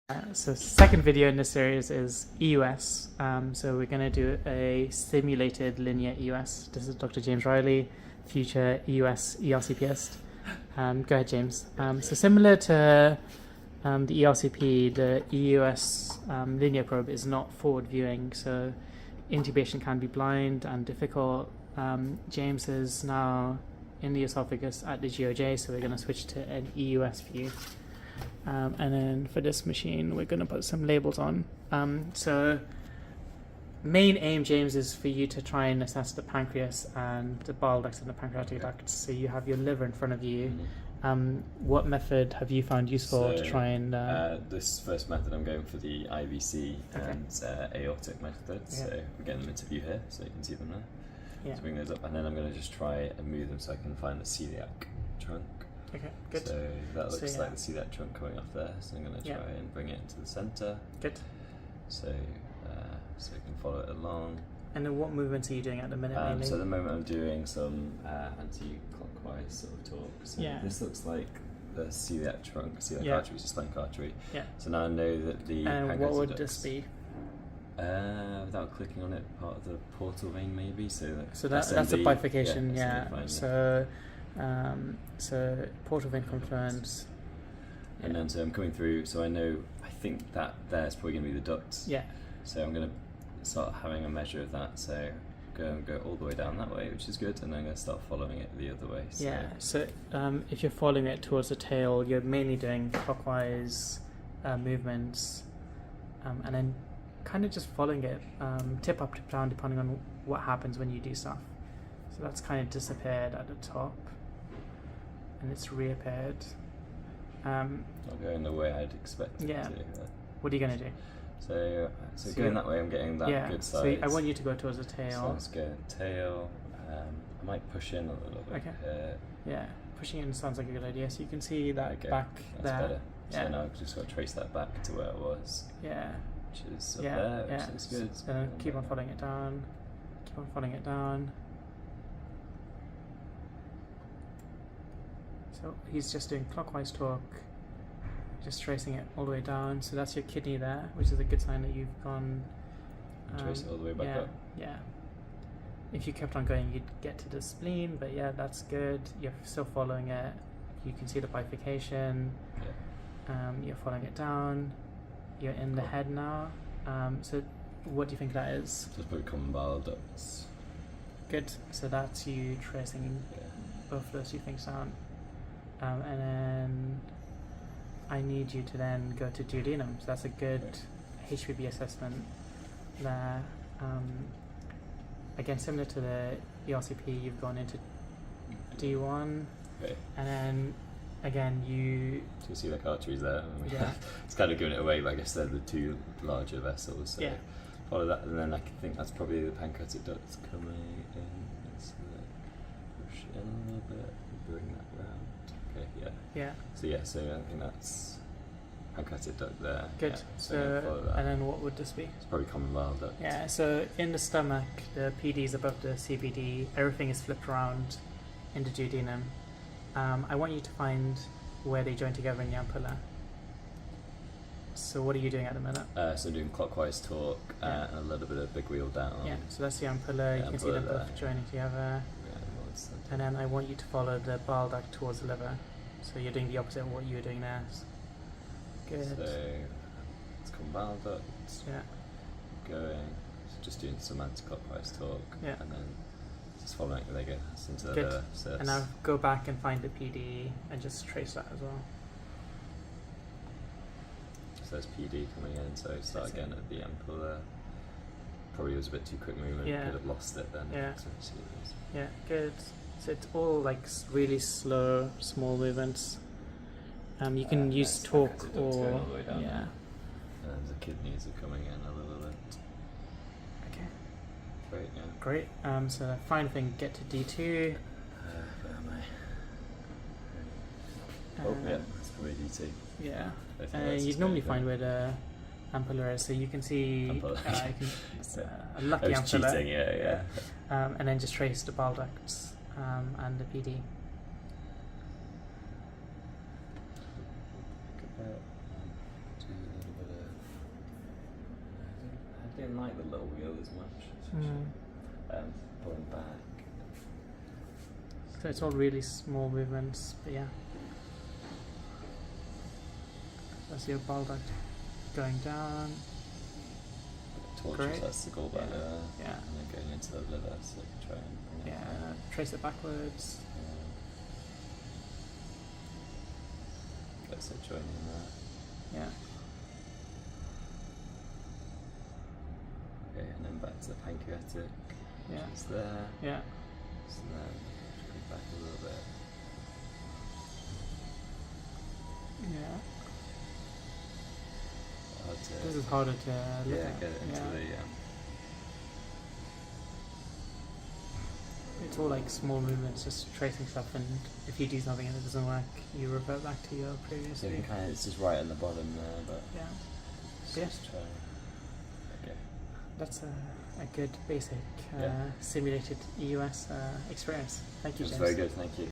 So second video in this series is EUS. So we're going to do a simulated linear EUS. This is Dr. James Ryley, future EUS ERCPist. Go ahead, James. So similar to the ERCP, the EUS linear probe is not forward viewing, so intubation can be blind and difficult. James is now in the esophagus at the GOJ, so we're going to switch to an EUS view. And then for this machine, we're going to put some labels on. So main aim, James, is for you to try and assess the pancreas and the bile ducts and the pancreatic ducts. So you have your liver in front of you. What method have you found useful to try and... This first method, I'm going for the IVC and aortic method. So I'm getting them into view here, so you can see them there. So bring those up, and then I'm going to just try and move them so I can find the celiac trunk. Okay, good. So that looks like the celiac trunk coming off there. So I'm going to try and bring it into the centre. Good. So so you can follow it along. And then what movements are you doing at the minute? So at the moment I'm doing some anti-clockwise sort of talk. So this looks like the celiac trunk, celiac artery, so splenic artery. So now I know that the And what would this be? Without clicking on it, part of the portal vein maybe. So that's a bifurcation, So portal vein confluence. And then so I'm coming through, so I know, I think that there's probably going to be the ducts. So I'm going to start having a measure of that. So go all the way down that way, which is good, and then I'm going to start following it the other way. So if you're following it towards the tail, you're mainly doing clockwise movements, and then kind of just following it tip up, tip down, depending on what happens when you do stuff. So that's kind of disappeared at the top, and it's reappeared. Not going the way I'd expect it to. What are you going to do? So going that way, I'm getting that good size. So I want you to go towards the tail. So let's go tail. I might push in a little bit. Pushing in sounds like a good idea. So you can see that back that's there. Better. So now I've just got to trace that back to where it was. Which is up there, which looks good. So keep on following it down. Keep on following it down. So he's just doing clockwise torque, just tracing it all the way down. So that's your kidney there, which is a good sign that you've gone. Trace it all the way back up. If you kept on going, you'd get to the spleen, but that's good. You're still following it. You can see the bifurcation. You're following it down. You're in the head now. So what do you think that is? Just put common bile ducts. Good. So that's you tracing both those two things down. And then I need you to then go to duodenum. So that's a good HPB assessment there. Again, similar to the ERCP, you've gone into D1, and then again you see the arteries there. It's kind of giving it away, but I guess they're the two larger vessels. So follow that, and then I think that's probably the pancreatic ducts coming in. Let's push in a little bit, bring that round. So I think that's pancreatic duct there. Good. So and then what would this be? It's probably common bile duct. So in the stomach, the PD is above the CBD. Everything is flipped around in the duodenum. I want you to find where they join together in the ampulla. So what are you doing at the minute? So doing clockwise torque and a little bit of big wheel down. So that's the ampulla. You can see them both joining together. And then I want you to follow the bile duct towards the liver. So you're doing the opposite of what you were doing there. Good. So it's called bile ducts. Going. So just doing some anti-clockwise torque. And then just following it, there you go. It's into the liver. So and now go back and find the PD and just trace that as well. So there's PD coming in. So start again at the ampulla. Probably was a bit too quick movement. Could have lost it then. Good. So it's all like really slow, small movements. You can use torque or and the kidneys are coming in a little bit. Great. So the final thing, get to D2. That's probably D2. You'd normally find where the ampulla is, so you can see a lucky ampulla. Cheating, and then just trace the bile ducts and the PD. didn't like the little wheel as much. Pulling back. So it's all really small movements, but yeah. That's your bile duct going down. Towards Great. that's the gallbladder. Yeah. And then going into the liver, so you can try and bring it Yeah. Trace it backwards. So joining that. Yeah. Okay, and then back to the pancreatic. Yeah. Which is there. Yeah. So then just come back a little bit. Yeah. Hard to, This is harder to look at. get it into the It's all like small movements, just tracing stuff, and if you do something and it doesn't work, you revert back to your previous so you view. can kind of, it's just right on the bottom there, but Yeah. so Yeah. just try. Okay. That's a good basic Yeah. simulated EUS experience. Thank you, It was James. very good, thank you.